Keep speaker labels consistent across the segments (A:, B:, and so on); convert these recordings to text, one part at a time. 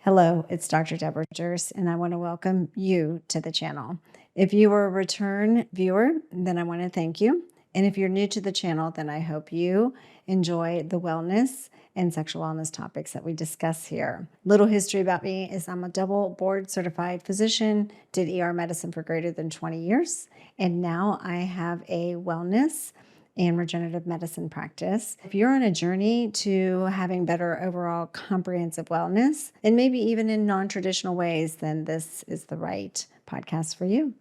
A: Hello, it's Dr. Debra Durst, and I want to welcome you to the channel. If you are a return viewer, then I want to thank you. And if you're new to the channel, then I hope you enjoy the wellness and sexual wellness topics that we discuss here. Little history about me is I'm a double board certified physician, did ER medicine for greater than 20 years, and now I have a wellness and regenerative medicine practice. If you're on a journey to having better overall comprehensive wellness, and maybe even in non-traditional ways, then this is the right podcast for you.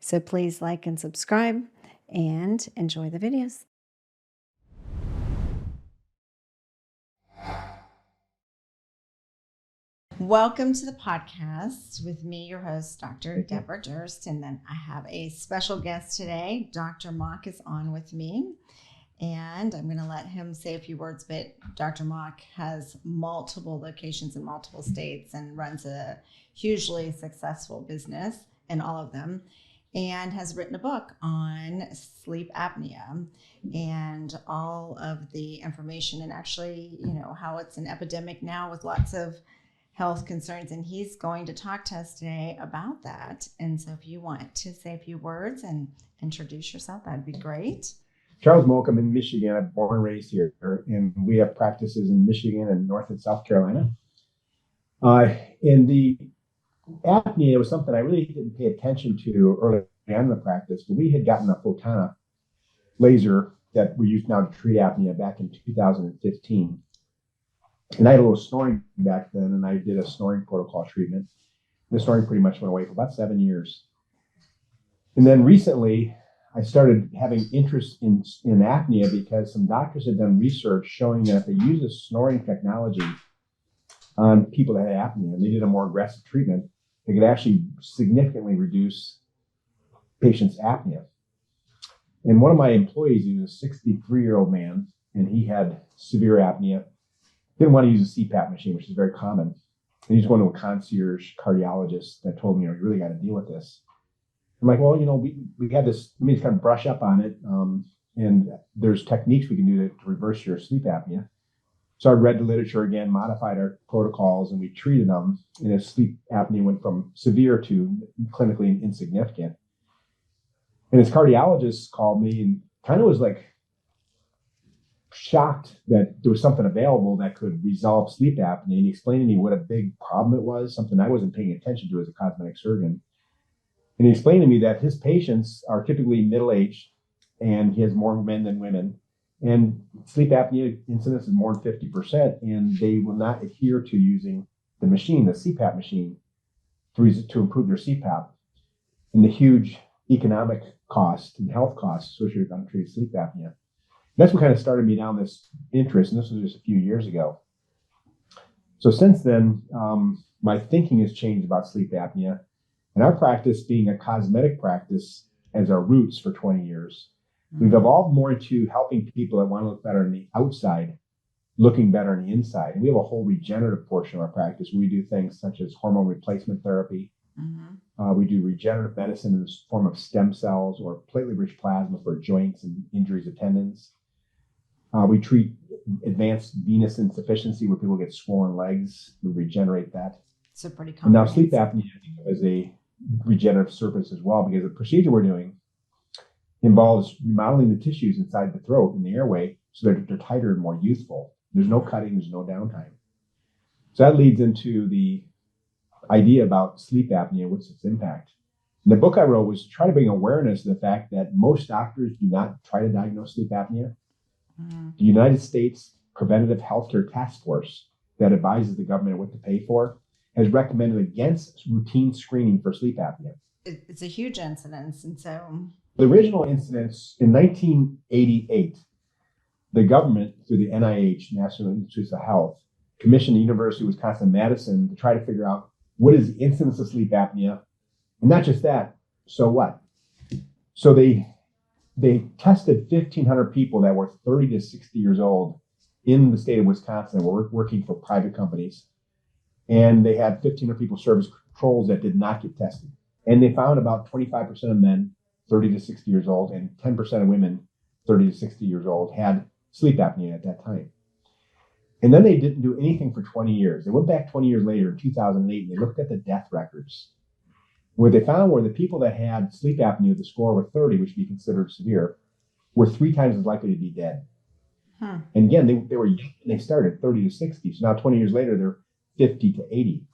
A: So please like and subscribe and enjoy the videos. Welcome to the podcast with me, your host, Dr. Debra Durst. And then I have a special guest today. Dr. Mock is on with me. And I'm going to let him say a few words, but Dr. Mock has multiple locations in multiple states and runs a hugely successful business in all of them, and has written a book on sleep apnea and all of the information and actually, how it's an epidemic now with lots of health concerns, and he's going to talk to us today about that. And so if you want to say a few words and introduce yourself, that'd be great.
B: Charles Moak, I'm in Michigan. I'm born and raised here, and we have practices in Michigan and North and South Carolina. And the apnea was something I really didn't pay attention to early on in the practice, but we had gotten a Photona laser that we use now to treat apnea back in 2015. And I had a little snoring back then, and I did a snoring protocol treatment. The snoring pretty much went away for about 7 years. And then recently, I started having interest in apnea because some doctors had done research showing that if they use this snoring technology on people that had apnea and they did a more aggressive treatment, they could actually significantly reduce patients' apnea. And one of my employees, he was a 63-year-old man, and he had severe apnea. Didn't want to use a CPAP machine, which is very common. And he just went to a concierge cardiologist that told me, you really got to deal with this. I'm like, well, we had this, let me just kind of brush up on it. And there's techniques we can do to reverse your sleep apnea. So I read the literature again, modified our protocols, and we treated them. And his sleep apnea went from severe to clinically insignificant. And his cardiologist called me and kind of was like shocked that there was something available that could resolve sleep apnea. And he explained to me what a big problem it was, something I wasn't paying attention to as a cosmetic surgeon. And he explained to me that his patients are typically middle-aged, and he has more men than women. And sleep apnea incidence is more than 50%, and they will not adhere to using the machine, the CPAP machine, to improve their CPAP. And the huge economic cost and health costs associated with untreated sleep apnea. And that's what kind of started me down this interest, and this was just a few years ago. So since then, my thinking has changed about sleep apnea. And our practice being a cosmetic practice as our roots for 20 years, we've evolved more into helping people that want to look better on the outside, looking better on the inside. And we have a whole regenerative portion of our practice. We do things such as hormone replacement therapy. We do regenerative medicine in the form of stem cells or platelet-rich plasma for joints and injuries of tendons. We treat advanced venous insufficiency where people get swollen legs. We regenerate that.
A: So pretty
B: common. And now sleep apnea is a regenerative service as well, because the procedure we're doing involves remodeling the tissues inside the throat and the airway so that they're tighter and more youthful. There's no cutting, there's no downtime. So that leads into the idea about sleep apnea, what's its impact. And the book I wrote was to try to bring awareness to the fact that most doctors do not try to diagnose sleep apnea. The United States Preventative Healthcare Task Force that advises the government what to pay for has recommended against routine screening for sleep apnea.
A: It's a huge incidence. And so
B: the original incidence in 1988, the government through the NIH, National Institutes of Health, commissioned the University of Wisconsin-Madison to try to figure out what is the incidence of sleep apnea. And not just that, so what? So they tested 1,500 people that were 30 to 60 years old in the state of Wisconsin and were working for private companies. And they had 1,500 people serve as controls that did not get tested. And they found about 25% of men, 30 to 60 years old, and 10% of women, 30 to 60 years old, had sleep apnea at that time. And then they didn't do anything for 20 years. They went back 20 years later in 2008 and they looked at the death records. What they found were the people that had sleep apnea with a score over 30, which would be considered severe, were 3 times as likely to be dead. And again, they were young when they started, 30 to 60. So now 20 years later, they're 50 to 80.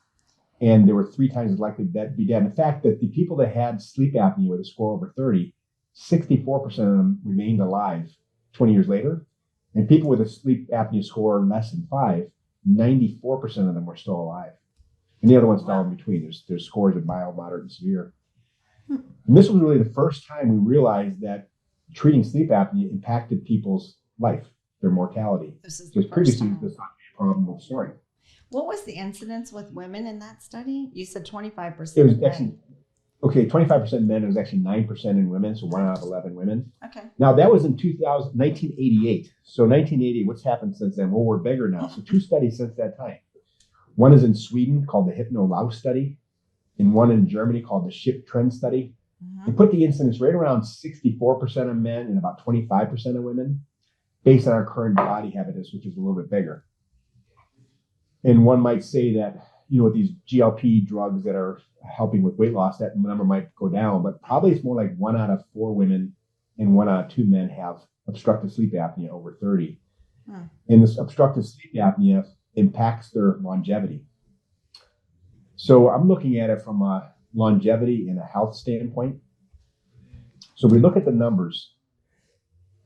B: And they were 3 times as likely to be dead. In fact, that the people that had sleep apnea with a score over 30, 64% of them remained alive 20 years later. And people with a sleep apnea score less than 5, 94% of them were still alive. And the other ones fell in between. There's scores of mild, moderate, and severe. And this was really the first time we realized that treating sleep apnea impacted people's life, their mortality.
A: This is
B: because previously this was not a problem with snoring.
A: What was the incidence with women in that study? You said 25%.
B: It was actually, 25% men. It was actually 9% in women, so 1 out of 11 women.
A: Okay.
B: Now, that was in 1988. So 1988, what's happened since then? Well, we're bigger now. So 2 studies since that time. One is in Sweden called the Hypno-Louse study, and one in Germany called the SHIP Trend study. They put the incidence right around 64% of men and about 25% of women, based on our current body habitus, which is a little bit bigger. And one might say that, with these GLP drugs that are helping with weight loss, that number might go down, but probably it's more like 1 out of 4 women and 1 out of 2 men have obstructive sleep apnea over 30. And this obstructive sleep apnea impacts their longevity. So I'm looking at it from a longevity and a health standpoint. So we look at the numbers.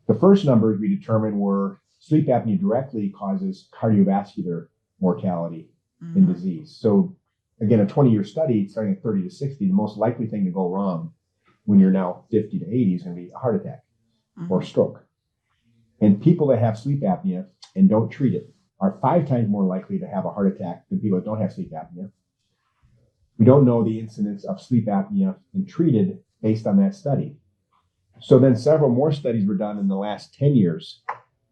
B: The first numbers we determined were sleep apnea directly causes cardiovascular mortality and disease. So again, a 20-year study starting at 30 to 60, the most likely thing to go wrong when you're now 50 to 80 is going to be a heart attack or stroke. And people that have sleep apnea and don't treat it are 5 times more likely to have a heart attack than people that don't have sleep apnea. We don't know the incidence of sleep apnea and treated based on that study. So then several more studies were done in the last 10 years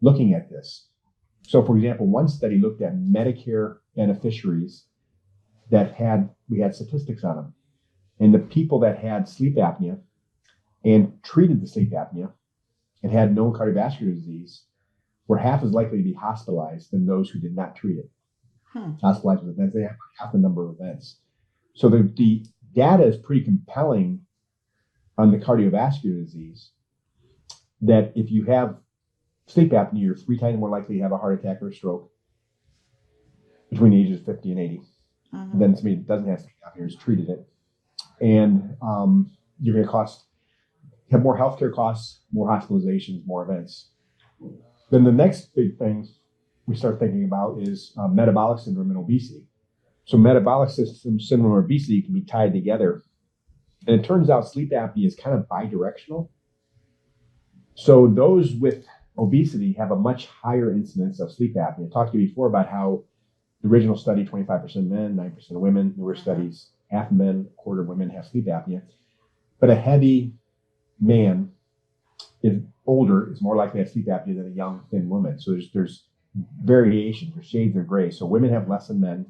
B: looking at this. So for example, one study looked at Medicare beneficiaries that we had statistics on them. And the people that had sleep apnea and treated the sleep apnea and had no cardiovascular disease were half as likely to be hospitalized than those who did not treat it. Hospitalized with events, they have half the number of events. So the data is pretty compelling on the cardiovascular disease, that if you have sleep apnea, you're 3 times more likely to have a heart attack or a stroke between the ages of 50 and 80 than somebody that doesn't have sleep apnea or has treated it. And you're going to have more healthcare costs, more hospitalizations, more events. Then the next big thing we start thinking about is metabolic syndrome and obesity. So metabolic syndrome and obesity can be tied together. And it turns out sleep apnea is kind of bidirectional. So those with obesity have a much higher incidence of sleep apnea. I talked to you before about how the original study, 25% men, 9% of women. Newer studies, half men, a quarter of women have sleep apnea. But a heavy man is older, is more likely to have sleep apnea than a young, thin woman. So there's variations, there's shades of gray. So women have less than men,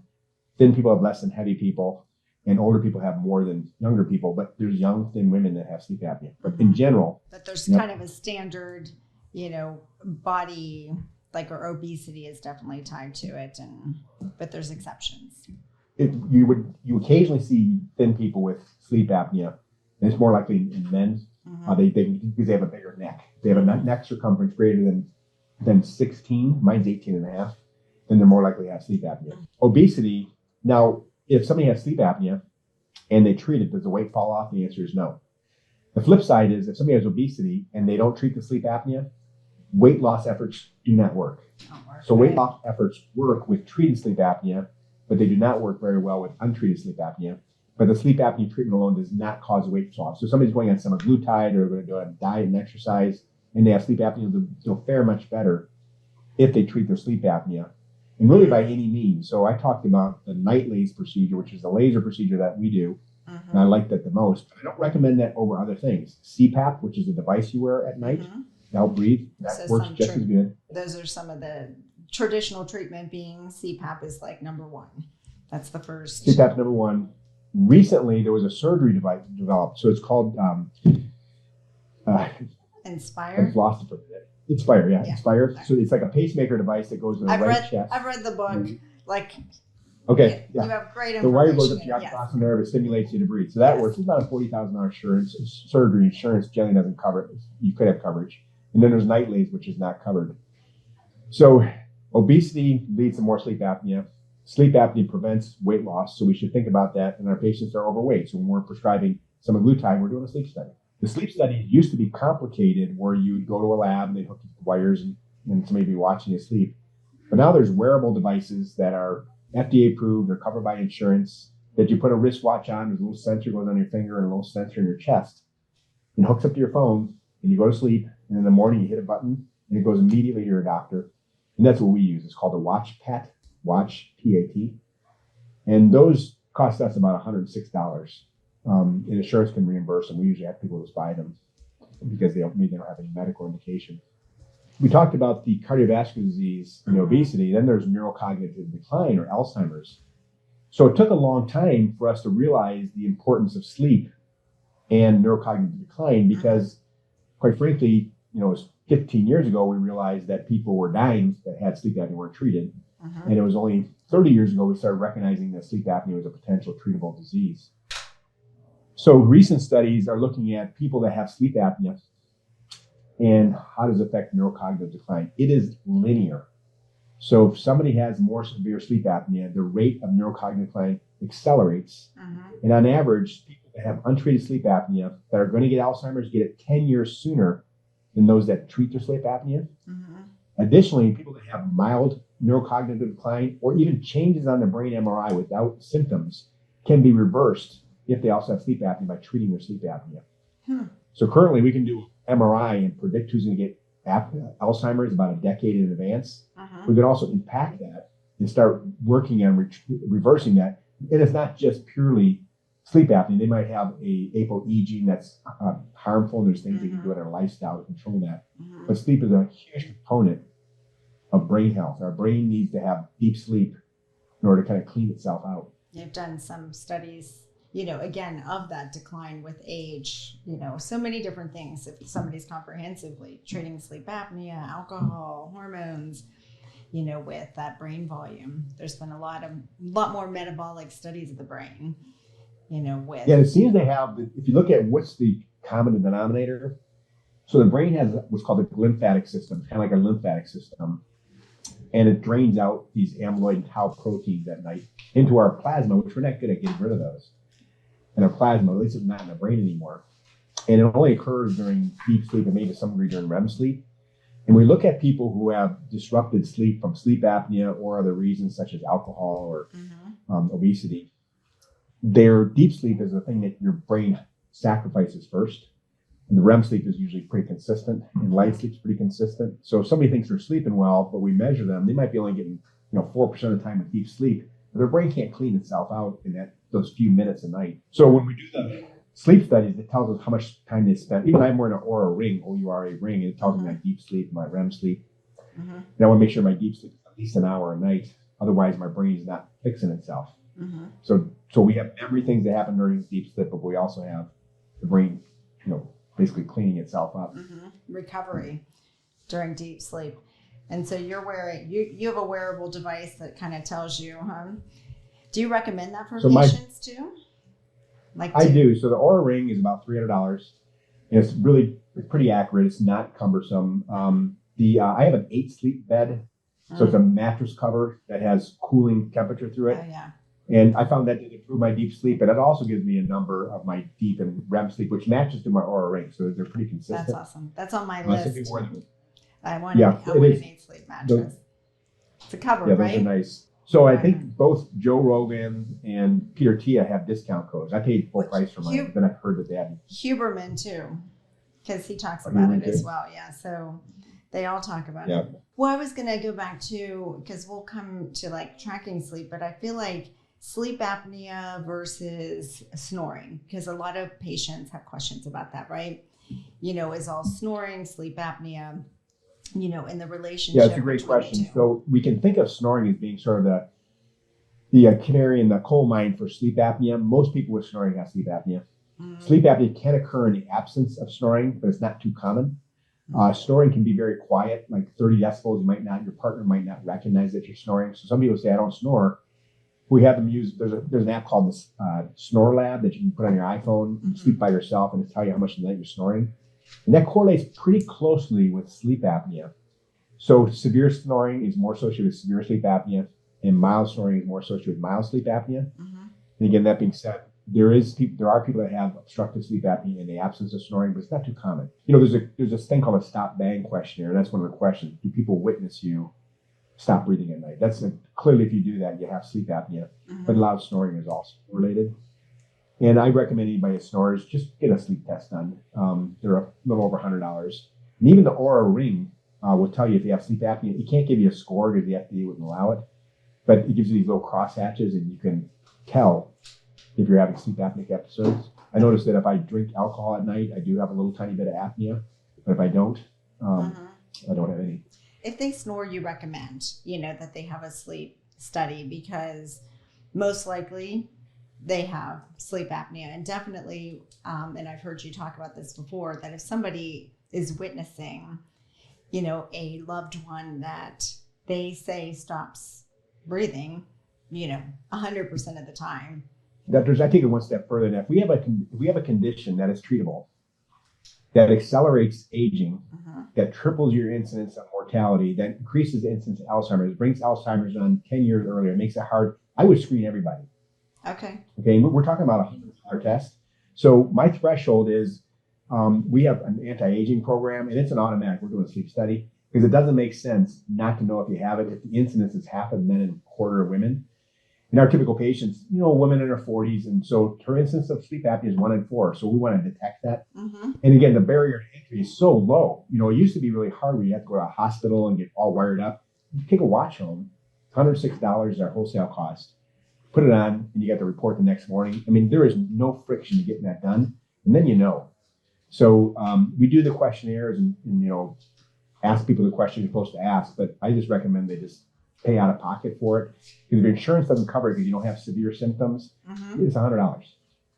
B: thin people have less than heavy people, and older people have more than younger people. But there's young, thin women that have sleep apnea. But in general,
A: but there's kind of a standard, body, like, or obesity is definitely tied to it, but there's exceptions.
B: You occasionally see thin people with sleep apnea, and it's more likely in men. Because they have a bigger neck. They have a neck circumference greater than 16. Mine's 18 and a half. Then they're more likely to have sleep apnea. Obesity. Now, if somebody has sleep apnea and they treat it, does the weight fall off? The answer is no. The flip side is if somebody has obesity and they don't treat the sleep apnea, weight loss efforts do not work. So weight loss efforts work with treated sleep apnea, but they do not work very well with untreated sleep apnea. But the sleep apnea treatment alone does not cause weight loss. So somebody's going on semaglutide or going to do a diet and exercise, and they have sleep apnea, they'll fare much better if they treat their sleep apnea, and really by any means. So I talked about the NightLase procedure, which is the laser procedure that we do, and I like that the most. I don't recommend that over other things. CPAP, which is a device you wear at night to help breathe, that works just as good.
A: Those are some of the traditional treatment being CPAP is like number 1. That's the first.
B: CPAP's number 1. Recently, there was a surgery device developed. So it's called
A: Inspire.
B: I've lost it for a minute. Inspire, yeah,
A: Yeah.
B: Inspire. So it's like a pacemaker device that goes in the right chest.
A: I've read the book. Like,
B: Okay,
A: you
B: yeah.
A: have great
B: The wire
A: information.
B: goes up your
A: Yes.
B: occipital nerve, it stimulates you to breathe. So that
A: Yes.
B: works. It's about a $40,000 insurance surgery. Insurance generally doesn't cover it. You could have coverage. And then there's NightLase, which is not covered. So obesity leads to more sleep apnea. Sleep apnea prevents weight loss, so we should think about that. And our patients are overweight. So when we're prescribing semaglutide, we're doing a sleep study. The sleep study used to be complicated, where you would go to a lab and they'd hook you to wires and somebody would be watching you sleep. But now there's wearable devices that are FDA approved, they're covered by insurance, that you put a wristwatch on, there's a little sensor goes on your finger and a little sensor in your chest, and hooks up to your phone, and you go to sleep, and in the morning you hit a button, and it goes immediately to your doctor. And that's what we use. It's called a Watch PAT. And those cost us about $106. And insurance can reimburse them. We usually have people just buy them because they don't have any medical indication. We talked about the cardiovascular disease and obesity. Then there's neurocognitive decline, or Alzheimer's. So it took a long time for us to realize the importance of sleep and neurocognitive decline, because quite frankly, it was 15 years ago, we realized that people were dying that had sleep apnea weren't treated. And it was only 30 years ago we started recognizing that sleep apnea was a potential treatable disease. So recent studies are looking at people that have sleep apnea and how does it affect neurocognitive decline. It is linear. So if somebody has more severe sleep apnea, the rate of neurocognitive decline accelerates. And on average, people that have untreated sleep apnea that are going to get Alzheimer's get it 10 years sooner than those that treat their sleep apnea. Additionally, people that have mild neurocognitive decline or even changes on the brain MRI without symptoms can be reversed if they also have sleep apnea by treating their sleep apnea. So currently we can do MRI and predict who's going to get Alzheimer's about a decade in advance. We could also impact that and start working on reversing that. And it's not just purely sleep apnea. They might have a ApoE gene that's harmful. There's things they can do in their lifestyle to control that. But sleep is a huge component of brain health. Our brain needs to have deep sleep in order to kind of clean itself out.
A: You've done some studies, again, of that decline with age, so many different things. If somebody's comprehensively treating sleep apnea, alcohol, hormones, with that brain volume, there's been a lot more metabolic studies of the brain, with.
B: Yeah, it seems they have, if you look at what's the common denominator, so the brain has what's called a lymphatic system, kind of like a lymphatic system, and it drains out these amyloid and tau proteins at night into our plasma, which we're not good at getting rid of those. And our plasma, at least it's not in the brain anymore. And it only occurs during deep sleep and maybe to some degree during REM sleep. And we look at people who have disrupted sleep from sleep apnea or other reasons such as alcohol or obesity. Their deep sleep is the thing that your brain sacrifices first. And the REM sleep is usually pretty consistent, and light sleep is pretty consistent. So if somebody thinks they're sleeping well, but we measure them, they might be only getting 4% of the time with deep sleep. But their brain can't clean itself out in those few minutes a night. So when we do the sleep studies, it tells us how much time they spend. Even I'm wearing an Oura ring, O-U-R-A ring, and it tells me my deep sleep, my REM sleep. And I want to make sure my deep sleep is at least an hour a night. Otherwise, my brain is not fixing itself. So we have memory things that happen during deep sleep, but we also have the brain, basically cleaning itself up.
A: Recovery during deep sleep. And so you're wearing, you have a wearable device that kind of tells you, do you recommend that for patients too?
B: I do. So the Oura ring is about $300. And it's pretty accurate. It's not cumbersome. I have an 8 sleep bed. So it's a mattress cover that has cooling temperature through it.
A: Oh, yeah.
B: And I found that to improve my deep sleep. And it also gives me a number of my deep and REM sleep, which matches to my Oura ring. So they're pretty consistent.
A: That's awesome. That's on my list. I want
B: an
A: 8 sleep mattress. It's a cover,
B: yeah,
A: right?
B: Those are nice. So I think both Joe Rogan and Peter Tia have discount codes. I paid full price for mine, but then I've heard that they have.
A: Huberman too, because he talks about it as well. Yeah, so they all talk about it. Well, I was going to go back to, because we'll come to tracking sleep, but I feel like sleep apnea versus snoring, because a lot of patients have questions about that, right? Is all snoring sleep apnea? In the relationship.
B: Yeah, it's a great question. So we can think of snoring as being sort of the canary in the coal mine for sleep apnea. Most people with snoring have sleep apnea. Sleep apnea can occur in the absence of snoring, but it's not too common. Snoring can be very quiet, like 30 decibels. Your partner might not recognize that you're snoring. So some people say, I don't snore. We have them use, there's an app called the Snore Lab that you can put on your iPhone, and sleep by yourself, and it'll tell you how much of the night you're snoring. And that correlates pretty closely with sleep apnea. So severe snoring is more associated with severe sleep apnea, and mild snoring is more associated with mild sleep apnea. And again, that being said, there are people that have obstructive sleep apnea in the absence of snoring, but it's not too common. There's this thing called a stop bang questionnaire. That's one of the questions. Do people witness you stop breathing at night? Clearly, if you do that, you have sleep apnea. But loud snoring is also related. And I recommend anybody that snores, just get a sleep test done. They're a little over $100. And even the Oura Ring will tell you if you have sleep apnea. It can't give you a score because the FDA wouldn't allow it, but it gives you these little crosshatches, and you can tell if you're having sleep apneic episodes. I noticed that if I drink alcohol at night, I do have a little tiny bit of apnea, but if I don't, I don't have any.
A: If they snore, you recommend, that they have a sleep study, because most likely they have sleep apnea. And definitely, and I've heard you talk about this before, that if somebody is witnessing, a loved one that they say stops breathing, 100% of the time.
B: I take it one step further. Now, if we have a condition that is treatable, that accelerates aging, that triples your incidence of mortality, that increases the incidence of Alzheimer's, brings Alzheimer's on 10 years earlier, makes it hard, I would screen everybody.
A: Okay.
B: We're talking about a $100 test. So my threshold is, we have an anti-aging program, and it's an automatic. We're doing a sleep study because it doesn't make sense not to know if you have it. If the incidence is half of men and a quarter of women. In our typical patients, women in their 40s, and so her incidence of sleep apnea is 1 in 4. So we want to detect that. And again, the barrier to entry is so low. It used to be really hard where you have to go to a hospital and get all wired up. You take a watch home, $106 is our wholesale cost. Put it on, and you get the report the next morning. There is no friction to getting that done, and then So we do the questionnaires and ask people the questions you're supposed to ask, but I just recommend they just pay out of pocket for it. Because if your insurance doesn't cover it because you don't have severe symptoms, it's $100. Okay.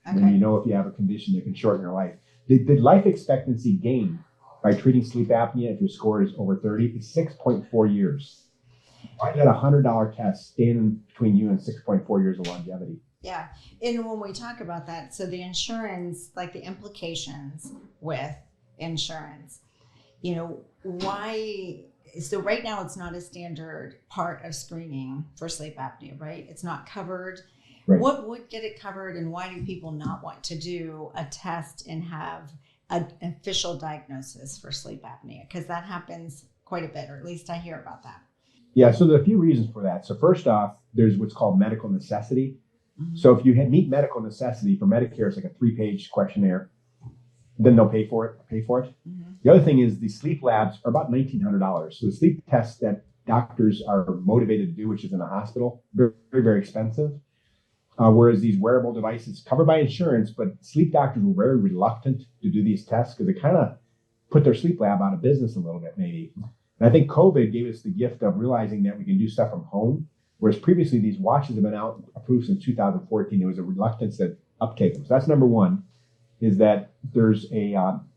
B: And if you have a condition that can shorten your life. The life expectancy gain by treating sleep apnea, if your score is over 30, is 6.4 years. Why did a $100 test stand between you and 6.4 years of longevity?
A: Yeah. And when we talk about that, so the insurance, like the implications with insurance, why? So right now it's not a standard part of screening for sleep apnea, right? It's not covered. Right. What would get it covered, and why do people not want to do a test and have an official diagnosis for sleep apnea? Because that happens quite a bit, or at least I hear about that.
B: Yeah, so there are a few reasons for that. So first off, there's what's called medical necessity. So if you meet medical necessity for Medicare, it's like a 3-page questionnaire, then they'll pay for it. The other thing is the sleep labs are about $1,900. So the sleep tests that doctors are motivated to do, which is in a hospital, very, very expensive. Whereas these wearable devices covered by insurance, but sleep doctors were very reluctant to do these tests because it kind of put their sleep lab out of business a little bit, maybe. And I think COVID gave us the gift of realizing that we can do stuff from home. Whereas previously these watches have been out approved since 2014. There was a reluctance to uptake them. So that's number one, is that there's a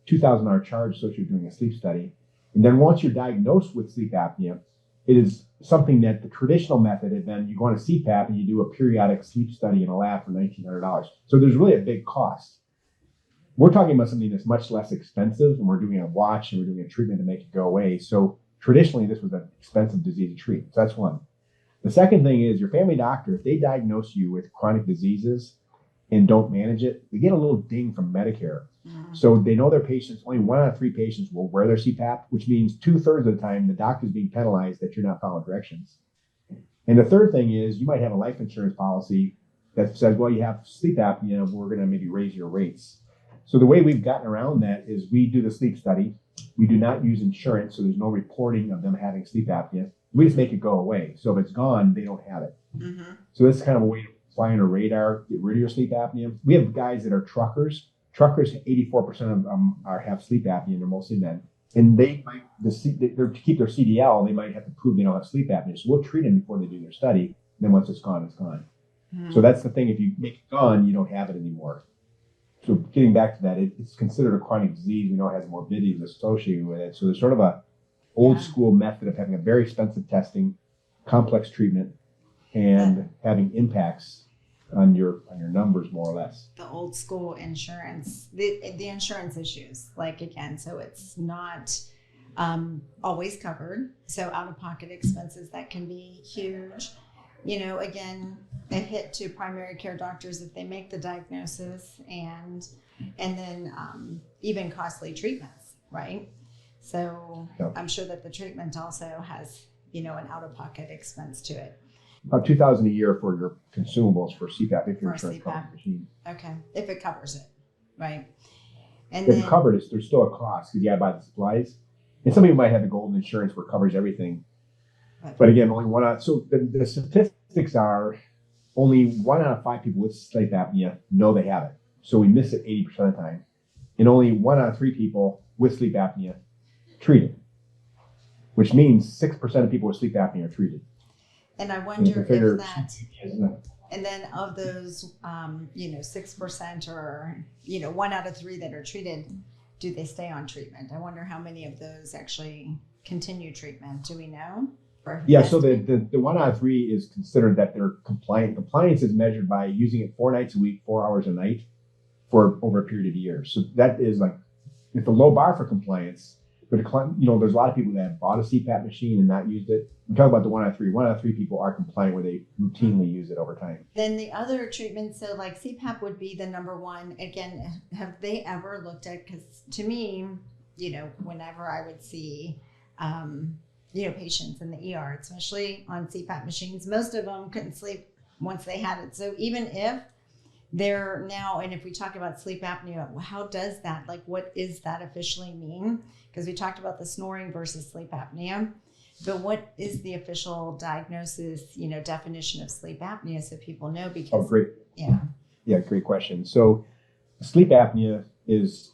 B: $2,000 charge associated with doing a sleep study. And then once you're diagnosed with sleep apnea, it is something that the traditional method had been you go on a CPAP and you do a periodic sleep study in a lab for $1,900. So there's really a big cost. We're talking about something that's much less expensive, and we're doing a watch and we're doing a treatment to make it go away. So traditionally, this was an expensive disease to treat. So that's one. The second thing is your family doctor, if they diagnose you with chronic diseases and don't manage it, they get a little ding from Medicare. So they know their patients, only 1 out of 3 patients will wear their CPAP, which means 2/3 of the time the doctor's being penalized that you're not following directions. And the third thing is you might have a life insurance policy that says, well, you have sleep apnea, we're going to maybe raise your rates. So the way we've gotten around that is we do the sleep study. We do not use insurance, so there's no reporting of them having sleep apnea. We just make it go away. So if it's gone, they don't have it. So that's kind of a way to fly under radar, get rid of your sleep apnea. We have guys that are truckers. Truckers, 84% of them have sleep apnea, and they're mostly men. And they might, to keep their CDL, they might have to prove they don't have sleep apnea. So we'll treat them before they do their study. And then once it's gone, it's gone. So that's the thing. If you make it gone, you don't have it anymore. so getting back to that, it's considered a chronic disease. We know it has morbidities associated with it. So there's sort of a old school method of having a very expensive testing, complex treatment, and having impacts on your numbers more or less.
A: The old school insurance, the insurance issues, like again, so it's not always covered. So out of pocket expenses that can be huge. Again, a hit to primary care doctors if they make the diagnosis, and then even costly treatments, right? So I'm sure that the treatment also has, an out-of-pocket expense to it.
B: About $2,000 a year for your consumables for CPAP if your insurance covers the machine.
A: Okay, if it covers it, right? And
B: if covered, there's still a cost because you got to buy the supplies. And some people might have the golden insurance where it covers everything. But again, only one out. So the statistics are only 1 out of 5 people with sleep apnea know they have it. So we miss it 80% of the time. And only 1 out of 3 people with sleep apnea treated, which means 6% of people with sleep apnea are treated.
A: And I wonder if that, and then of those, 6% or, 1 out of 3 that are treated, do they stay on treatment? I wonder how many of those actually continue treatment. Do we know?
B: Yeah, so the 1 out of 3 is considered that they're compliant. Compliance is measured by using it 4 nights a week, 4 hours a night for over a period of years. So that is like, it's a low bar for compliance. But there's a lot of people that have bought a CPAP machine and not used it. I'm talking about the 1 out of 3. 1 out of 3 people are compliant where they routinely use it over time.
A: Then the other treatments, so like CPAP would be the number one. Again, have they ever looked at? Because to me, whenever I would see, patients in the ER, especially on CPAP machines, most of them couldn't sleep once they had it. So even if they're now, and if we talk about sleep apnea, how does that, what does that officially mean? Because we talked about the snoring versus sleep apnea, but what is the official diagnosis, definition of sleep apnea so people know? Because
B: great.
A: Yeah,
B: great question. So sleep apnea is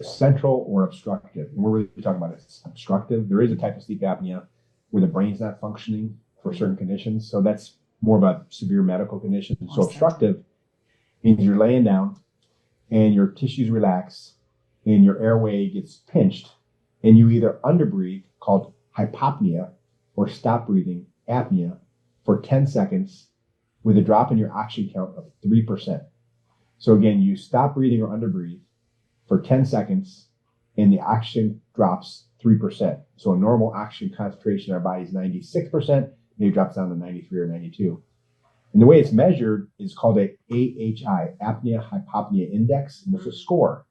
B: central or obstructive. And we're really talking about it's obstructive. There is a type of sleep apnea where the brain's not functioning for certain conditions. So that's more of a severe medical condition. So obstructive means you're laying down and your tissues relax and your airway gets pinched and you either underbreathe, called hypopnea, or stop breathing, apnea, for 10 seconds with a drop in your oxygen count of 3%. So again, you stop breathing or underbreathe for 10 seconds and the oxygen drops 3%. So a normal oxygen concentration in our body is 96%, maybe drops down to 93 or 92. And the way it's measured is called a AHI, apnea hypopnea index, and it's a score.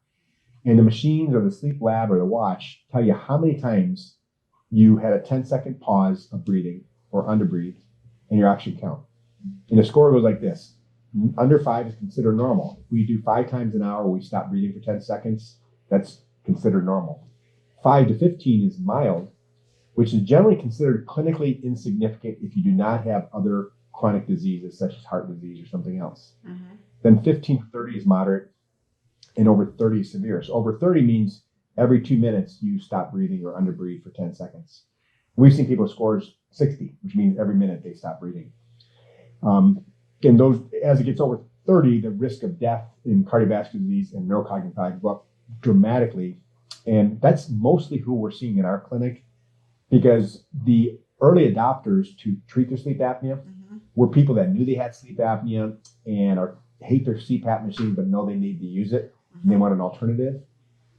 B: And the machines or the sleep lab or the watch tell you how many times you had a 10-second pause of breathing or underbreathe and your oxygen count. And the score goes like this. Under 5 is considered normal. If we do 5 times an hour, we stop breathing for 10 seconds, that's considered normal. 5 to 15 is mild, which is generally considered clinically insignificant if you do not have other chronic diseases such as heart disease or something else. Mm-hmm. Then 15 to 30 is moderate, and over 30 is severe. So over 30 means every 2 minutes you stop breathing or underbreathe for 10 seconds. We've seen people scores 60, which means every minute they stop breathing. And those, as it gets over 30, the risk of death in cardiovascular disease and neurocognitive failure go up dramatically. And that's mostly who we're seeing in our clinic, because the early adopters to treat their sleep apnea were people that knew they had sleep apnea and hate their CPAP machine, but know they need to use it and they want an alternative.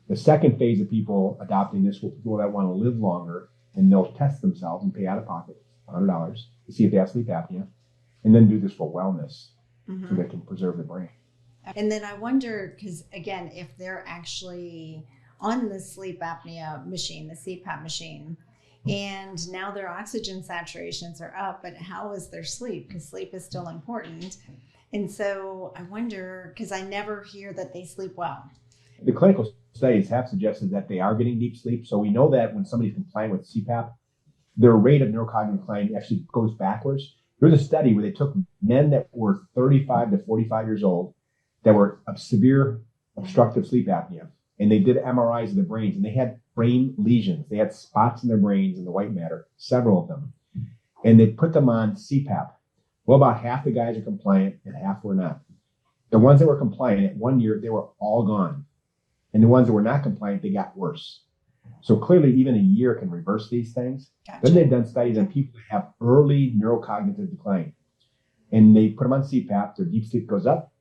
B: The second phase of people adopting this were people that want to live longer, and they'll test themselves and pay out of pocket $100 to see if they have sleep apnea, and then do this for wellness so they can preserve the brain.
A: And then I wonder, because again, if they're actually on the sleep apnea machine, the CPAP machine, and now their oxygen saturations are up, but how is their sleep? Because sleep is still important. And so I wonder, because I never hear that they sleep well.
B: The clinical studies have suggested that they are getting deep sleep. So we know that when somebody's compliant with CPAP, their rate of neurocognitive decline actually goes backwards. There was a study where they took men that were 35 to 45 years old that were of severe obstructive sleep apnea, and they did MRIs of the brains, and they had brain lesions. They had spots in their brains in the white matter, several of them, and they put them on CPAP. Well, about half the guys are compliant and half were not. The ones that were compliant at 1 year, they were all gone. And the ones that were not compliant, they got worse. So clearly, even a year can reverse these things.
A: Gotcha.
B: Then they've done studies on people that have early neurocognitive decline. And they put them on CPAP, their deep sleep goes up,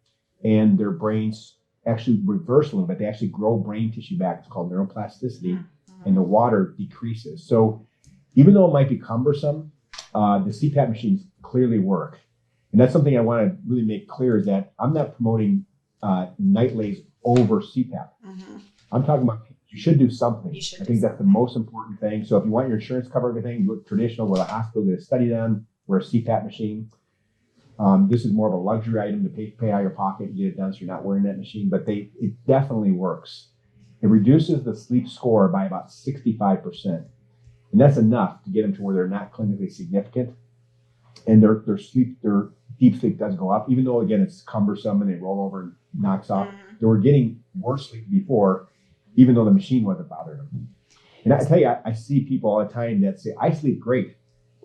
B: and their brains actually reverse a little bit. They actually grow brain tissue back. It's called neuroplasticity, and the water decreases. So even though it might be cumbersome, the CPAP machines clearly work. And that's something I want to really make clear, is that I'm not promoting NightLase over CPAP. I'm talking about you should do something. I think that's the most important thing. So if you want your insurance to cover everything, look traditional, go to the hospital, get a study done, wear a CPAP machine. This is more of a luxury item to pay out of your pocket and get it done, so you're not wearing that machine. But it definitely works. It reduces the sleep score by about 65%. And that's enough to get them to where they're not clinically significant. And their deep sleep does go up, even though, again, it's cumbersome and they roll over and knocks off. They were getting worse sleep before, even though the machine wasn't bothering them. And I tell you, I see people all the time that say, I sleep great.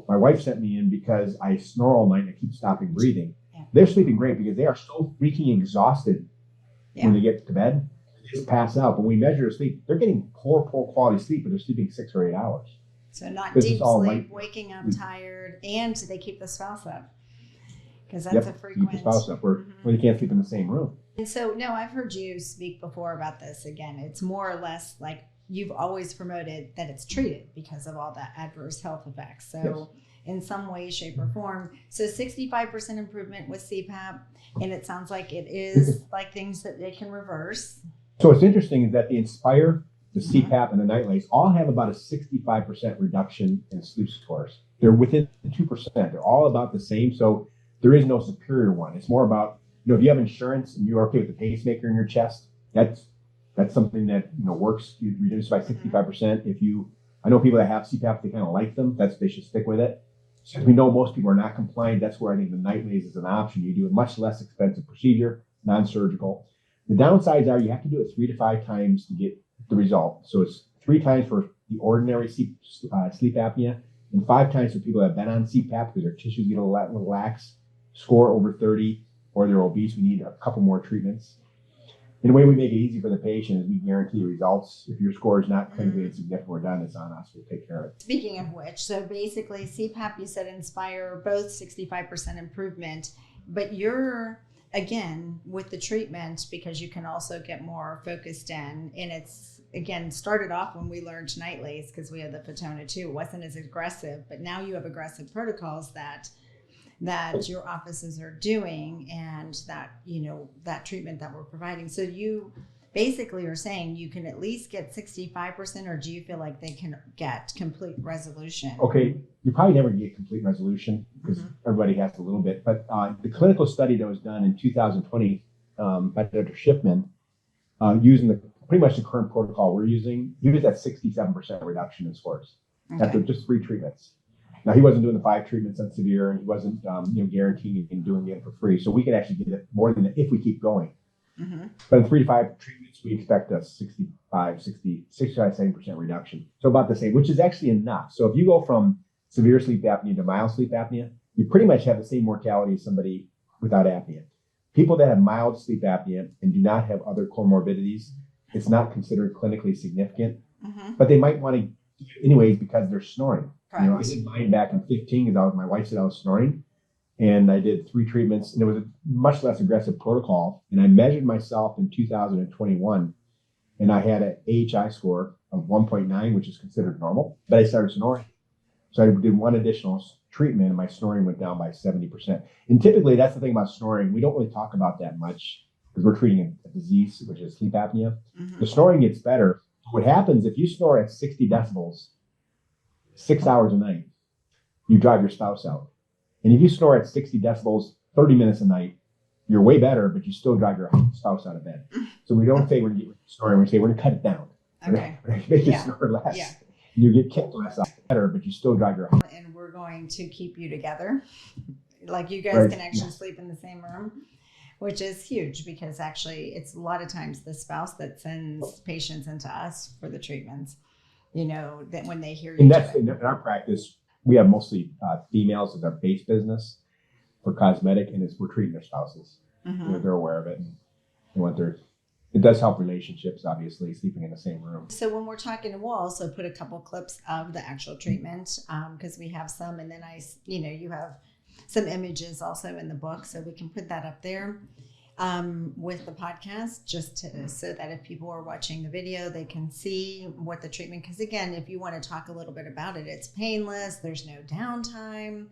B: My wife sent me in because I snore all night and I keep stopping breathing. Yeah. They're sleeping great because they are so freaking exhausted when they get to bed. They just pass out. But when we measure sleep, they're getting poor quality sleep, but they're sleeping 6 or 8 hours.
A: So not deep sleep, waking up tired, and they keep the spouse up. Because that's a frequent...
B: keep the spouse up where they can't sleep in the same room.
A: And so, no, I've heard you speak before about this. Again, it's more or less like you've always promoted that it's treated because of all the adverse health effects. So in some way, shape, or form. So 65% improvement with CPAP. And it sounds like it is like things that they can reverse.
B: So what's interesting is that the Inspire, the CPAP, and the NightLase all have about a 65% reduction in sleep scores. They're within 2%. They're all about the same. So there is no superior one. It's more about, if you have insurance and you're okay with the pacemaker in your chest, that's something that works. You reduce by 65%. I know people that have CPAP, they kind of like them. They should stick with it. Since we know most people are not compliant, that's where I think the NightLase is an option. You do a much less expensive procedure, non-surgical. The downsides are you have to do it 3 to 5 times to get the result. So it's 3 times for the ordinary sleep apnea, and 5 times for people that have been on CPAP because their tissues get a little lax, score over 30, or they're obese. We need a couple more treatments. And the way we make it easy for the patient is we guarantee results. If your score is not clinically insignificant, we're done. It's on us. We'll take care of it.
A: Speaking of which, so basically CPAP, you said Inspire, both 65% improvement, but you're, again, with the treatment, because you can also get more focused in, and it's, again, started off when we learned NightLase, because we had the Fotona too. It wasn't as aggressive, but now you have aggressive protocols that your offices are doing, and that, that treatment that we're providing. So you basically are saying you can at least get 65%, or do you feel like they can get complete resolution?
B: Okay, you probably never get complete resolution because everybody has a little bit. But the clinical study that was done in 2020 by Dr. Schiffman, using pretty much the current protocol we're using, he was at 67% reduction in scores after just 3 treatments. Now, he wasn't doing the 5 treatments on severe, and he wasn't guaranteeing and doing it for free. So we can actually get it more than that if we keep going. But in 3 to 5 treatments, we expect a 65-70% reduction. So about the same, which is actually enough. So if you go from severe sleep apnea to mild sleep apnea, you pretty much have the same mortality as somebody without apnea. People that have mild sleep apnea and do not have other comorbidities, it's not considered clinically significant, but they might want to do it anyways because they're snoring. I did mine back in 15 because my wife said I was snoring, and I did 3 treatments, and it was a much less aggressive protocol. And I measured myself in 2021, and I had an AHI score of 1.9, which is considered normal, but I started snoring. So I did 1 additional treatment, and my snoring went down by 70%. And typically, that's the thing about snoring. We don't really talk about that much because we're treating a disease, which is sleep apnea. The snoring gets better. What happens if you snore at 60 decibels, 6 hours a night, you drive your spouse out. And if you snore at 60 decibels, 30 minutes a night, you're way better, but you still drive your spouse out of bed. So we don't say we're going to get snoring, we say we're going to cut it down.
A: Okay.
B: We're going to make you snore less. Yeah. You get kicked less out better, but you still drive your house.
A: And we're going to keep you together. Like you guys can actually sleep in the same room, which is huge because actually it's a lot of times the spouse that sends patients into us for the treatments. That when they hear you.
B: And that's in our practice, we have mostly females as our base business for cosmetic, and we're treating their spouses. they're aware of it and what they're. It does help relationships, obviously, sleeping in the same room.
A: So when we're talking, we'll also put a couple clips of the actual treatment because we have some, and then you have some images also in the book, so we can put that up there with the podcast, so that if people are watching the video, they can see what the treatment. Because again, if you want to talk a little bit about it, it's painless. There's no downtime.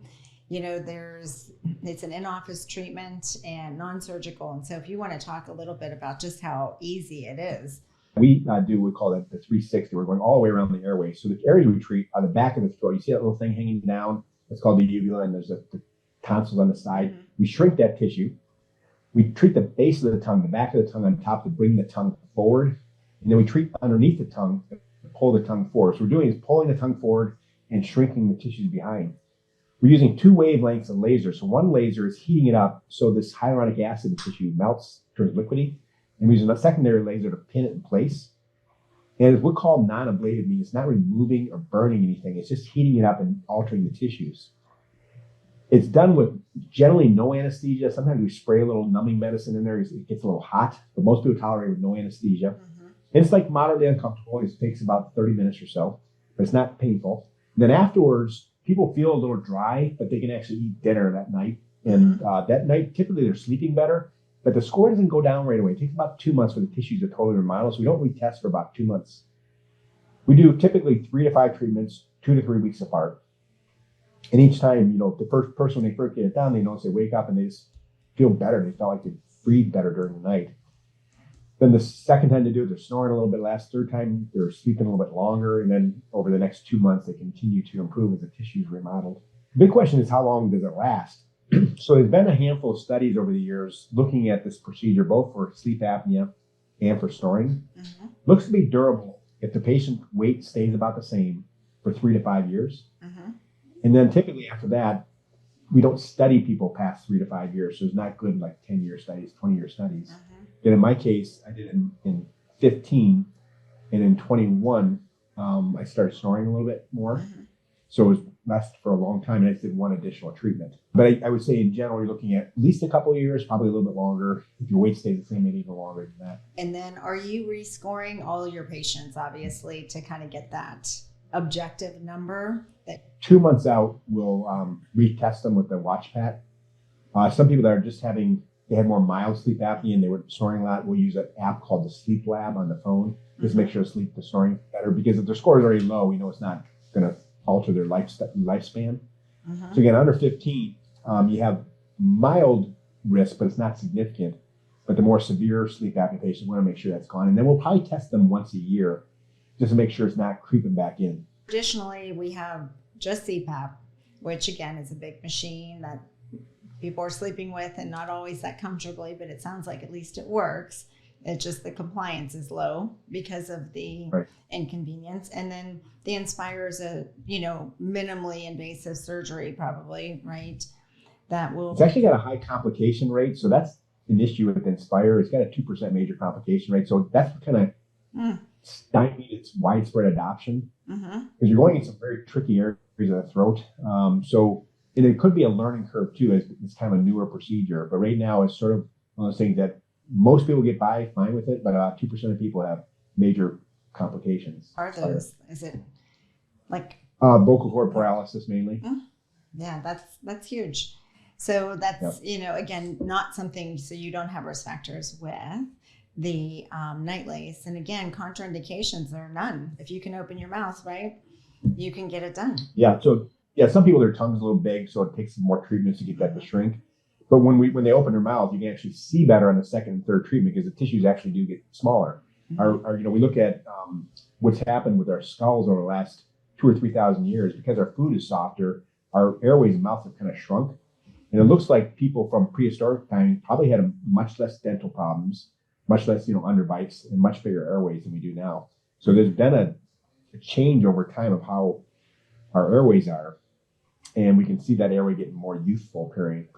A: It's an in-office treatment and non-surgical. And so if you want to talk a little bit about just how easy it is.
B: We call it the 360. We're going all the way around the airway. So the areas we treat are the back of the throat. You see that little thing hanging down? It's called the uvula, and there's the tonsils on the side. Mm-hmm. We shrink that tissue. We treat the base of the tongue, the back of the tongue on top to bring the tongue forward. And then we treat underneath the tongue to pull the tongue forward. So what we're doing is pulling the tongue forward and shrinking the tissues behind. We're using 2 wavelengths of laser. So one laser is heating it up so this hyaluronic acid in the tissue melts, turns liquidy. And we're using a secondary laser to pin it in place. And it's what's called non-ablative, means it's not removing or burning anything. It's just heating it up and altering the tissues. It's done with generally no anesthesia. Sometimes we spray a little numbing medicine in there. It gets a little hot, but most people tolerate it with no anesthesia. Mm-hmm. And it's like moderately uncomfortable. It takes about 30 minutes or so, but it's not painful. Then afterwards, people feel a little dry, but they can actually eat dinner that night. And that night, typically they're sleeping better, but the score doesn't go down right away. It takes about 2 months for the tissues to totally remodel, so we don't retest for about 2 months. We do typically 3 to 5 treatments, 2 to 3 weeks apart. And each time, the first person, when they first get it done, they notice they wake up and they just feel better. They felt like they breathe better during the night. Then the second time they do it, they're snoring a little bit less. Third time, they're sleeping a little bit longer. And then over the next 2 months, they continue to improve as the tissue's remodeled. The big question is, how long does it last? So there's been a handful of studies over the years looking at this procedure, both for sleep apnea and for snoring. Mm-hmm. Looks to be durable if the patient weight stays about the same for 3 to 5 years. Mm-hmm. And then typically after that, we don't study people past 3 to 5 years. So it's not good like 10-year studies, 20-year studies. Mm-hmm. And in my case, I did it in 15, and in 21, I started snoring a little bit more. Mm-hmm. So it was lasted for a long time, and I did one additional treatment. But I would say in general, you're looking at least a couple of years, probably a little bit longer. If your weight stays the same, maybe even longer than that.
A: And then are you rescoring all your patients, obviously, to kind of get that objective number?
B: 2 months out, we'll retest them with the watch pat. Some people that are just they had more mild sleep apnea and they were snoring a lot, we'll use an app called the Sleep Lab on the phone. Just make sure the snoring better, because if their score is already low, we know it's not going to alter their lifespan. Mm-hmm. So again, under 15, you have mild risk, but it's not significant. But the more severe sleep apnea patients, we want to make sure that's gone. And then we'll probably test them once a year just to make sure it's not creeping back in.
A: Traditionally, we have just CPAP, which again is a big machine that people are sleeping with, and not always that comfortably, but it sounds like at least it works. It's just the compliance is low because of the inconvenience. And then the Inspire is a, minimally invasive surgery probably, right?
B: It's actually got a high complication rate. So that's an issue with Inspire. It's got a 2% major complication rate. So that's what kind of stymied its widespread adoption, because you're going in some very tricky areas of the throat. And it could be a learning curve too, as it's kind of a newer procedure. But right now it's sort of one of those things that most people get by fine with it, but about 2% of people have major complications.
A: Are those? Is it like
B: vocal cord paralysis mainly?
A: Yeah, that's huge. So that's again, not something. So you don't have risk factors with the NightLase, and again, contraindications are none. If you can open your mouth, right, you can get it done.
B: Yeah. So some people, their tongue's a little big, so it takes some more treatments to get that to shrink. But when they open their mouth, you can actually see better on the second and third treatment, because the tissues actually do get smaller. Mm-hmm. We look at what's happened with our skulls over the last 2,000 or 3,000 years. Because our food is softer, our airways and mouths have kind of shrunk. And it looks like people from prehistoric times probably had much less dental problems, much less underbites, and much bigger airways than we do now. So there's been a change over time of how our airways are. And we can see that airway getting more youthful appearing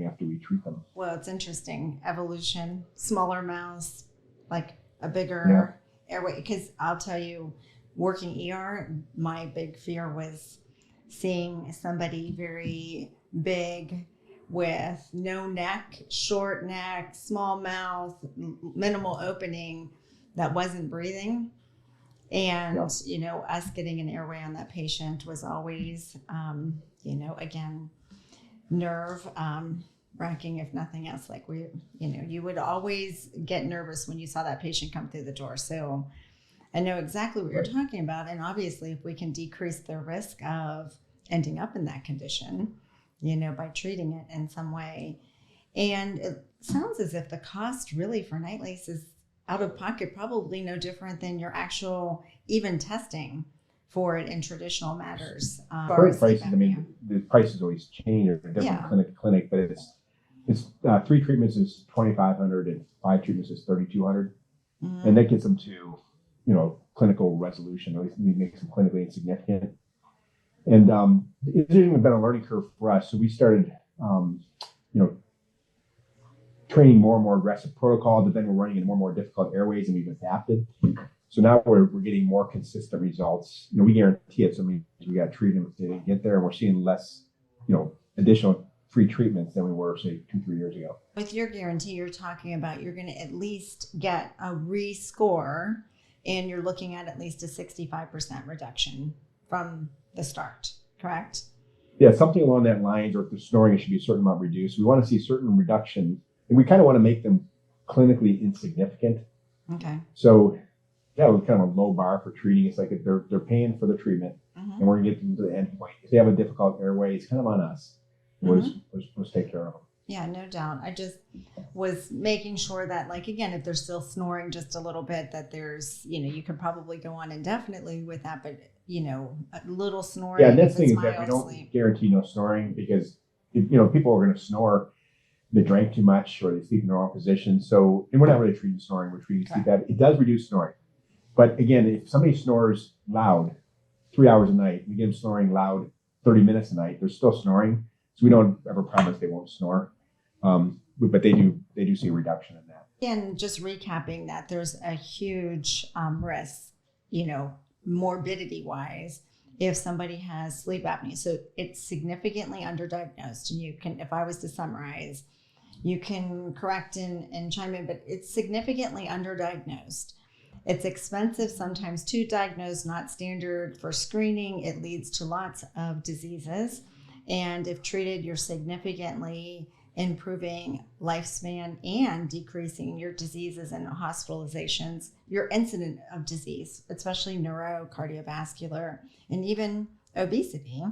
B: after we treat them.
A: Well, it's interesting. Evolution, smaller mouths, like a bigger airway. Because I'll tell you, working ER, my big fear was seeing somebody very big with no neck, short neck, small mouth, minimal opening that wasn't breathing. And, us getting an airway on that patient was always, again, nerve wracking, if nothing else. Like you would always get nervous when you saw that patient come through the door. So I know exactly what you're talking about. And obviously, if we can decrease the risk of ending up in that condition, by treating it in some way. And it sounds as if the cost really for NightLase is out of pocket, probably no different than your actual even testing for it in traditional matters.
B: Current prices, the prices always change. They're different clinic to clinic, but it's 3 treatments is $2,500 and 5 treatments is $3,200, and that gets them to clinical resolution. At least it makes them clinically insignificant. And it's even been a learning curve for us. So we started, training more and more aggressive protocol, but then we're running into more and more difficult airways, and we've adapted. So now we're getting more consistent results. We guarantee it, so we got to treat them if they didn't get there, and we're seeing less, additional free treatments than we were, say, 2-3 years ago.
A: With your guarantee, you're talking about you're going to at least get a rescore, and you're looking at least a 65% reduction from the start, correct?
B: Yeah, something along that lines, or if the snoring should be a certain amount reduced. We want to see certain reduction, and we kind of want to make them clinically insignificant.
A: Okay.
B: So, yeah, with kind of a low bar for treating. It's like if they're paying for the treatment, and we're going to get them to the end point. If they have a difficult airway, it's kind of on us. We'll just take care of them.
A: Yeah, no doubt. I just was making sure that, again, if they're still snoring just a little bit, that there's, you could probably go on indefinitely with that, but, a little snoring.
B: Yeah, that's the thing is that we don't guarantee no snoring, because, if, people are going to snore, they drank too much or they sleep in the wrong position. So, and we're not really treating snoring, we're treating sleep apnea. It does reduce snoring. But again, if somebody snores loud 3 hours a night, we get them snoring loud 30 minutes a night, they're still snoring. So we don't ever promise they won't snore. But they do see a reduction in that.
A: And just recapping that, there's a huge risk, morbidity wise, if somebody has sleep apnea. So it's significantly underdiagnosed. And you can, if I was to summarize, you can correct and chime in, but it's significantly underdiagnosed. It's expensive sometimes to diagnose, not standard for screening. It leads to lots of diseases. And if treated, you're significantly improving lifespan and decreasing your diseases and hospitalizations, your incident of disease, especially neuro, cardiovascular, and even obesity,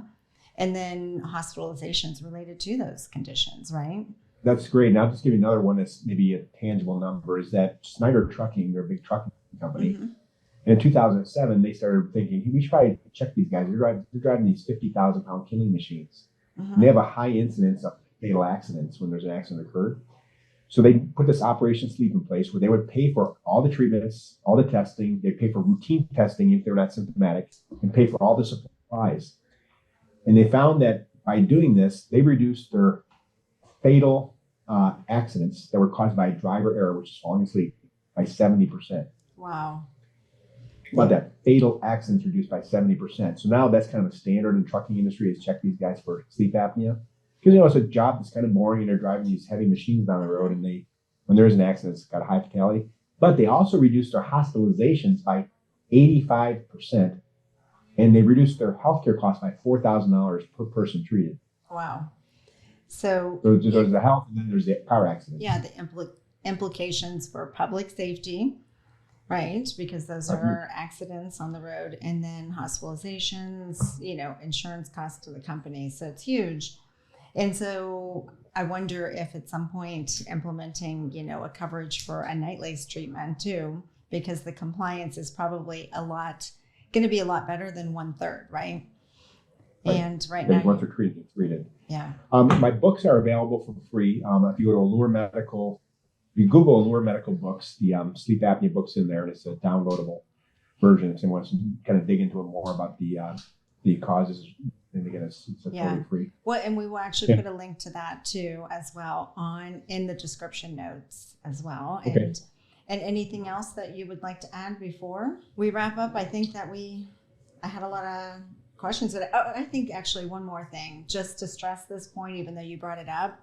A: and then hospitalizations related to those conditions, right?
B: That's great. Now, just give you another one that's maybe a tangible number, is that Snyder Trucking, they're a big trucking company. And in 2007, they started thinking, we should probably check these guys. They're driving these 50,000-pound killing machines. And they have a high incidence of fatal accidents when there's an accident occurred. So they put this Operation Sleep in place where they would pay for all the treatments, all the testing. They'd pay for routine testing if they're not symptomatic, and pay for all the supplies. And they found that by doing this, they reduced their fatal accidents that were caused by driver error, which is falling asleep, by 70%.
A: Wow.
B: But that fatal accidents reduced by 70%. So now that's kind of a standard in the trucking industry, is check these guys for sleep apnea. Because, it's a job that's kind of boring, and they're driving these heavy machines down the road, and when there's an accident, it's got a high fatality. But they also reduced their hospitalizations by 85%, and they reduced their healthcare costs by $4,000 per person treated.
A: Wow. So
B: there's the health, and then there's the car accident.
A: Yeah, the implications for public safety, right? Because those are accidents on the road, and then hospitalizations, insurance costs to the company. So it's huge. And so I wonder if at some point implementing, a coverage for a NightLase treatment too, because the compliance is probably going to be a lot better than 1/3, right? And right now,
B: once they're treated.
A: Yeah.
B: My books are available for free. If you go to Allure Medical, you Google Allure Medical Books, the sleep apnea book's in there, and it's a downloadable version if someone wants to kind of dig into it more about the causes. And again, it's totally free.
A: Well, and we will actually put a link to that too, as well, in the description notes as well.
B: Okay.
A: And anything else that you would like to add before we wrap up? I think that I had a lot of questions. I think actually one more thing, just to stress this point, even though you brought it up,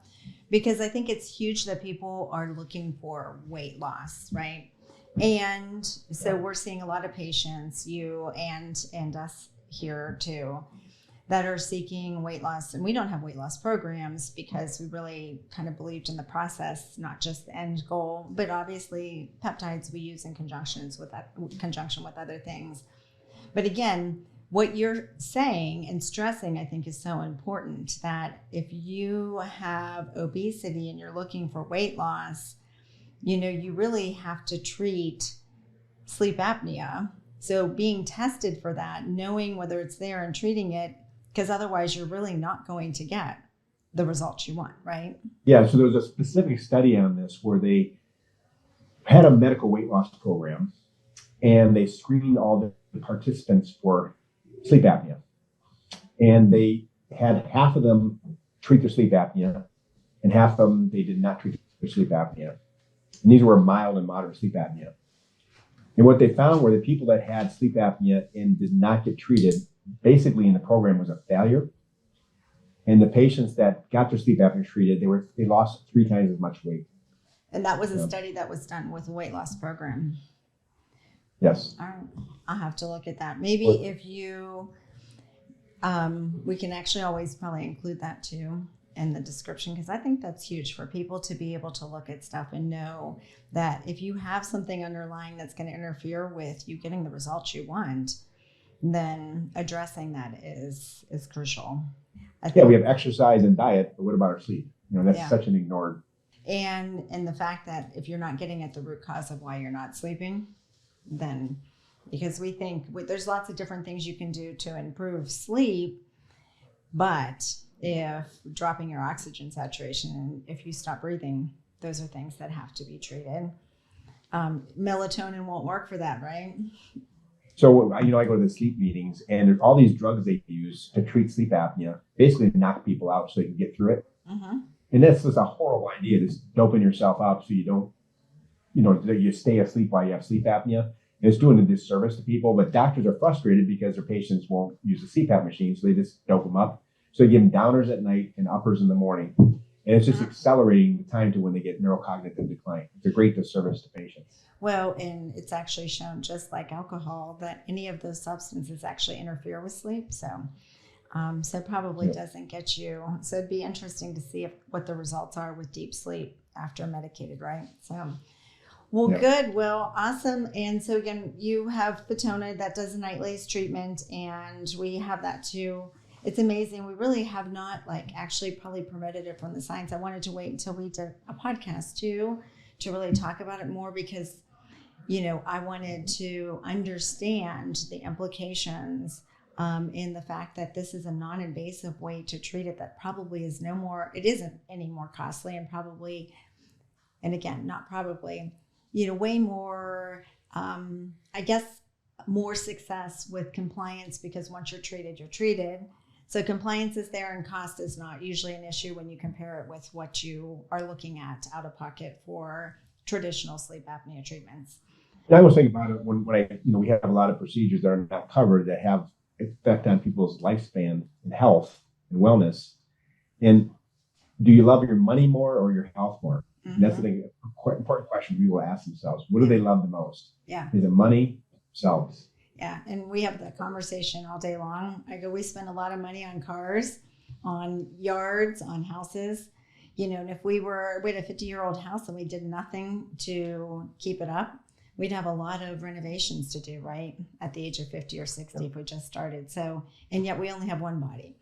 A: because I think it's huge that people are looking for weight loss, right? And so we're seeing a lot of patients, you and us here too, that are seeking weight loss. And we don't have weight loss programs because we really kind of believed in the process, not just the end goal, but obviously peptides we use in conjunction with other things. But again, what you're saying and stressing, I think, is so important, that if you have obesity and you're looking for weight loss, you really have to treat sleep apnea. So being tested for that, knowing whether it's there and treating it, because otherwise you're really not going to get the results you want, right?
B: Yeah, so there was a specific study on this where they had a medical weight loss program and they screened all the participants for sleep apnea. And they had half of them treat their sleep apnea and half of them they did not treat their sleep apnea. And these were mild and moderate sleep apnea. And what they found were the people that had sleep apnea and did not get treated, basically in the program, was a failure. And the patients that got their sleep apnea treated, they lost 3 times as much weight.
A: And that was a study that was done with a weight loss program.
B: Yes.
A: All right. I'll have to look at that. Maybe if you, we can actually always probably include that too in the description, because I think that's huge for people to be able to look at stuff and know that if you have something underlying that's going to interfere with you getting the results you want, then addressing that is crucial.
B: Yeah, we have exercise and diet, but what about our sleep? That's such an ignored.
A: And the fact that if you're not getting at the root cause of why you're not sleeping, then, because we think there's lots of different things you can do to improve sleep, but if dropping your oxygen saturation and if you stop breathing, those are things that have to be treated. Melatonin won't work for that, right?
B: So, I go to the sleep meetings and there's all these drugs they use to treat sleep apnea, basically to knock people out so they can get through it. Mm-hmm. And that's just a horrible idea, just doping yourself up so you don't, you stay asleep while you have sleep apnea. And it's doing a disservice to people, but doctors are frustrated because their patients won't use the CPAP machine, so they just dope them up. So they give them downers at night and uppers in the morning. And it's just accelerating the time to when they get neurocognitive decline. It's a great disservice to patients.
A: Well, and it's actually shown, just like alcohol, that any of those substances actually interfere with sleep. So probably doesn't get you. So it'd be interesting to see what the results are with deep sleep after medicated, right? So, well, good. Well, awesome. And so again, you have Fatona that does a NightLase treatment, and we have that too. It's amazing. We really have not actually probably promoted it from the science. I wanted to wait until we did a podcast too to really talk about it more, because I wanted to understand the implications in the fact that this is a non-invasive way to treat it that probably is it isn't any more costly, and probably, and again, not probably, way more, I guess, more success with compliance, because once you're treated, you're treated. So compliance is there and cost is not usually an issue when you compare it with what you are looking at out of pocket for traditional sleep apnea treatments.
B: And I was thinking about it when we have a lot of procedures that are not covered that have effect on people's lifespan and health and wellness. And do you love your money more or your health more? Mm-hmm. And that's the quite important question people ask themselves. What do they love the most?
A: Yeah.
B: Is it money, themselves?
A: Yeah, and we have that conversation all day long. I go, we spend a lot of money on cars, on yards, on houses. And if we had a 50-year-old house and we did nothing to keep it up, we'd have a lot of renovations to do, right? At the age of 50 or 60 if we just started. So, and yet we only have one body.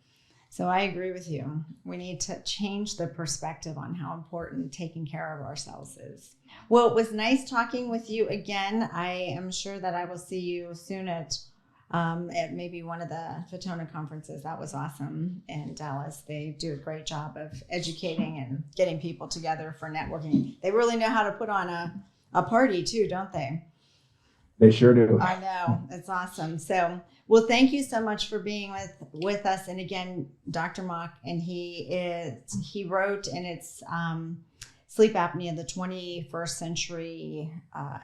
A: So I agree with you. We need to change the perspective on how important taking care of ourselves is. Well, it was nice talking with you again. I am sure that I will see you soon at maybe one of the Fatona conferences. That was awesome in Dallas. They do a great job of educating and getting people together for networking. They really know how to put on a party too, don't they?
B: They sure do.
A: I know. It's awesome. So, well, thank you so much for being with us. And again, Dr. Mock, and he wrote, and it's Sleep Apnea, the 21st Century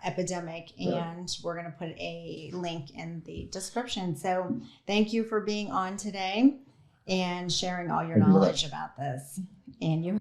A: Epidemic, and we're going to put a link in the description. So thank you for being on today and sharing all your knowledge about this. And you